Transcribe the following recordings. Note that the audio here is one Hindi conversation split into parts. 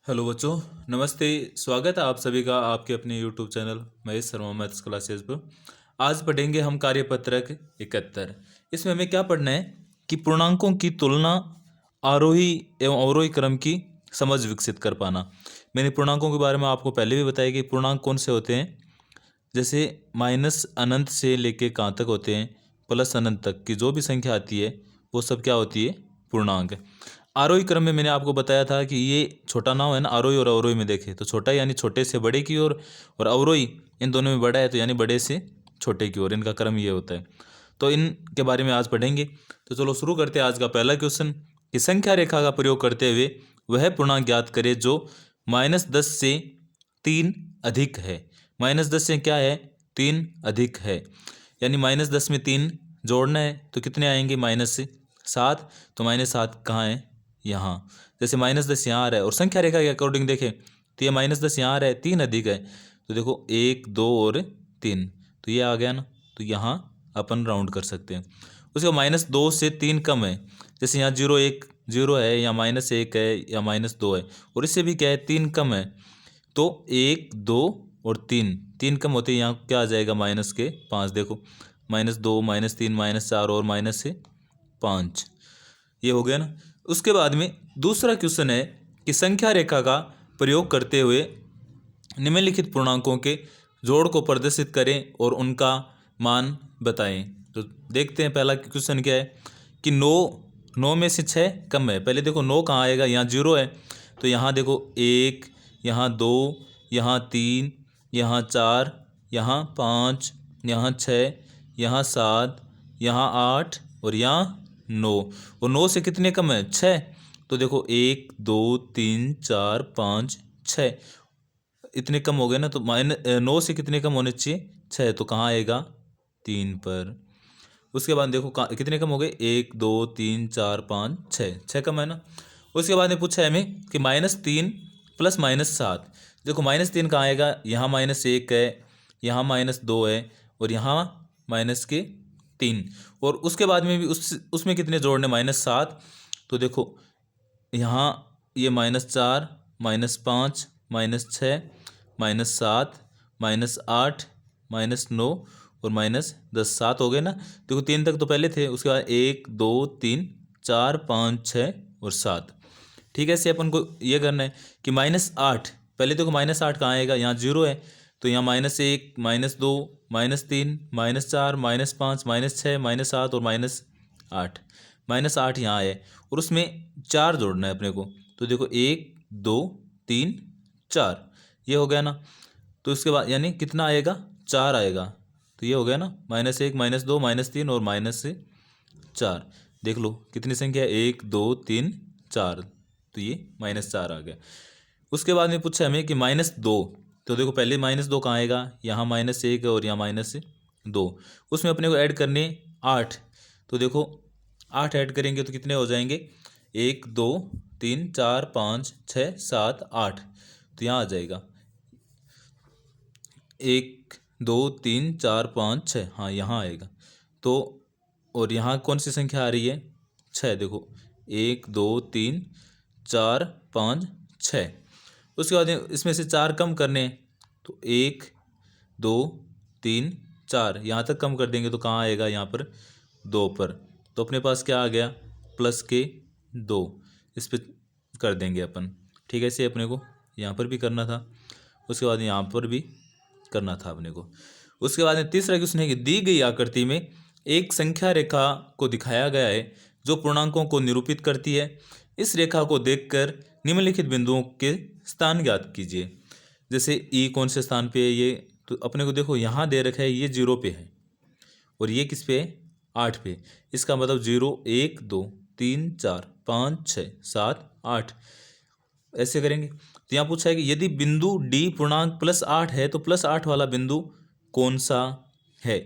हेलो बच्चों, नमस्ते। स्वागत है आप सभी का आपके अपने YouTube channel Mahesh Sharma maths classes पर। आज पढ़ेंगे हम कार्यपत्रक 71। इसमें हमें क्या पढ़ना है कि पूर्णांकों की तुलना, आरोही एवं अवरोही क्रम की समझ विकसित कर पाना। मैंने पूर्णांकों के बारे में आपको पहले भी बताया कि पूर्णांक कौन से होते हैं। जैसे माइनस अनंत से लेके कहाँ तक होते हैं, प्लस अनंत तक की जो भी संख्या आती है वो सब क्या होती है, पूर्णांक। आरोही क्रम में मैंने आपको बताया था कि ये छोटा नाम है ना, आरोही और अवरोही में देखें तो छोटा यानी छोटे से बड़े की ओर, और अवरोही इन दोनों में बड़ा है तो यानी बड़े से छोटे की ओर, इनका क्रम ये होता है। तो इनके बारे में आज पढ़ेंगे। तो चलो शुरू करते हैं आज का पहला क्वेश्चन कि संख्या रेखा का प्रयोग करते हुए वह पूर्णांक ज्ञात करे जो -10 से 3 अधिक है। -10 से क्या है, 3 अधिक है। यानी -10 में 3 जोड़ना है तो कितने आएंगे, -7। तो -7 कहाँ है, यहाँ। जैसे -10 यहाँ आ रहा है और संख्या रेखा के अकॉर्डिंग देखें तो ये -10 यहाँ आ रहा है, 3 अधिक है तो देखो 1 2 और 3, तो ये आ गया ना। तो यहाँ अपन राउंड कर सकते हैं। उसके बाद -2 से 3 कम है, जैसे यहाँ 0 1 0 है, या -1 है, या -2 है, और इससे भी क्या है, 3 कम है तो 1 2 और 3 कम होते हैं, यहाँ क्या आ जाएगा, -5। देखो -2 -3 -4 और -5, ये हो गया ना। उसके बाद में दूसरा क्वेश्चन है कि संख्या रेखा का प्रयोग करते हुए निम्नलिखित पूर्णांकों के जोड़ को प्रदर्शित करें और उनका मान बताएं। तो देखते हैं पहला क्वेश्चन क्या है कि 9 में से 6 कम है। पहले देखो 9 कहाँ आएगा, यहाँ 0 है तो यहाँ देखो 1, यहाँ 2, यहाँ 3, यहाँ 4, यहाँ 5, यहाँ 6, यहाँ 7, यहाँ 8 और यहाँ 9। और 9 से कितने कम है, 6। तो देखो 1 2 3 4 5 6, इतने कम हो गए ना। तो 9 से कितने कम होने चाहिए, 6। तो कहाँ आएगा, 3 पर। उसके बाद देखो कितने कम हो गए, 1 2 3 4 5 6, 6 कम है ना। उसके बाद में पूछा है हमें कि -3 प्लस -7। देखो -3 कहाँ आएगा, यहाँ -1 है, यहाँ -2 है, और यहाँ -3। और उसके बाद में भी उसमें कितने जोड़ने, -7। तो देखो यहाँ ये -4 -5 -6 -7 -8 -9 और -10, 7 हो गए ना। देखो 3 तक तो पहले थे, उसके बाद 1 2 3 4 5 6 और 7। ठीक है, ऐसे अपन को ये करना है कि -8, पहले देखो -8 कहाँ आएगा, यहाँ 0 है तो यहाँ -1 -2 -3 -4 -5 -6 -7 और -8। -8 यहाँ है और उसमें 4 जोड़ना है अपने को। तो देखो 1 2 3 4, ये हो गया ना। तो उसके बाद यानी कितना आएगा, 4 आएगा। तो ये हो गया ना, -1 -2 -3 और -4। देख लो कितनी संख्या है, 1 2 3 4, तो ये -4 आ गया। उसके बाद में पूछा हमें कि -2। तो देखो पहले -2 कहाँ आएगा, यहाँ -1 और यहाँ -2। उसमें अपने को ऐड करने 8। तो देखो 8 ऐड करेंगे तो कितने हो जाएंगे, 1 2 3 4 5 6 7 8। तो यहाँ आ जाएगा 1 2 3 4 5 6, हाँ यहाँ आएगा। तो और यहाँ कौन सी संख्या आ रही है, 6। देखो 1 2 3 4 5 6। उसके बाद इसमें से 4 कम करने, तो 1 2 3 4, यहाँ तक कम कर देंगे तो कहाँ आएगा, यहाँ पर 2 पर। तो अपने पास क्या आ गया, +2। इस पर कर देंगे अपन। ठीक है, ऐसे अपने को यहाँ पर भी करना था, उसके बाद यहाँ पर भी करना था अपने को। उसके बाद में तीसरा क्वेश्चन है कि दी गई आकृति में एक संख्या रेखा को दिखाया गया है जो पूर्णांकों को निरूपित करती है। इस रेखा को देखकर निम्नलिखित बिंदुओं के स्थान ज्ञात कीजिए। जैसे ई कौन से स्थान पे है, ये तो अपने को देखो यहाँ दे रखा है, ये 0 पे है और ये किस पे है, 8 पे। इसका मतलब 0 1 2 3 4 5 6 7 8, ऐसे करेंगे। तो यहाँ पूछा है कि यदि बिंदु डी पूर्णांक +8 है तो +8 वाला बिंदु कौन सा है।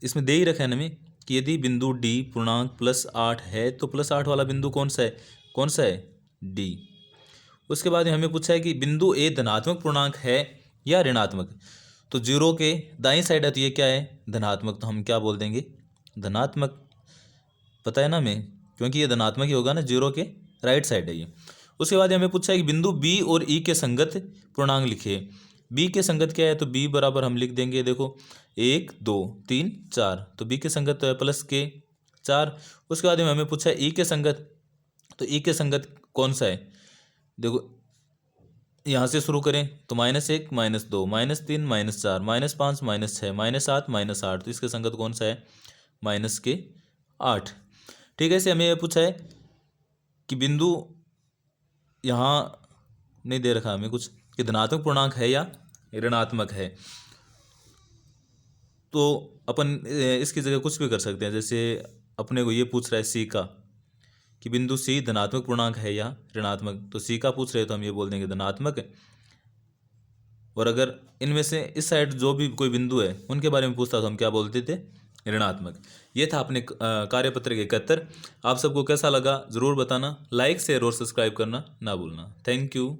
इसमें दे ही रखा है ना हमें कि यदि बिंदु डी पूर्णांक +8 है तो +8 वाला बिंदु कौन सा है, कौन सा है, डी। उसके बाद हमें पूछा है कि बिंदु ए धनात्मक पूर्णांक है या ऋणात्मक। तो 0 के दाईं साइड है तो ये क्या है, धनात्मक, तो हम क्या बोल देंगे, धनात्मक। पता है ना हमें, क्योंकि ये धनात्मक ही होगा ना, 0 के राइट साइड है ये। उसके बाद हमें पूछा है कि बिंदु बी और ई के संगत पूर्णांक लिखिए। बी के संगत क्या है, तो बी बराबर हम लिख देंगे, देखो 1 2 3 4, तो बी के संगत तो है प्लस के 4। उसके बाद में हमें पूछा है ई के संगत, तो ई के संगत कौन सा है, देखो यहाँ से शुरू करें तो -1 -2 -3 -4 -5 -6 -7 -8, तो इसके संगत कौन सा है, -8। ठीक है, इसे हमें यह पूछा है कि बिंदु यहाँ नहीं दे रखा हमें कुछ कि धनात्मक पूर्णांक है या ऋणात्मक है, तो अपन इसकी जगह कुछ भी कर सकते हैं। जैसे अपने को ये पूछ रहा है सी का कि बिंदु सी धनात्मक पूर्णांक है या ऋणात्मक, तो सी का पूछ रहे तो हम ये बोल देंगे धनात्मक है। और अगर इनमें से इस साइड जो भी कोई बिंदु है उनके बारे में पूछता तो हम क्या बोलते थे, ऋणात्मक। ये था अपने कार्यपत्र के 71। आप सबको कैसा लगा ज़रूर बताना, लाइक शेयर और सब्सक्राइब करना ना भूलना। Thank you.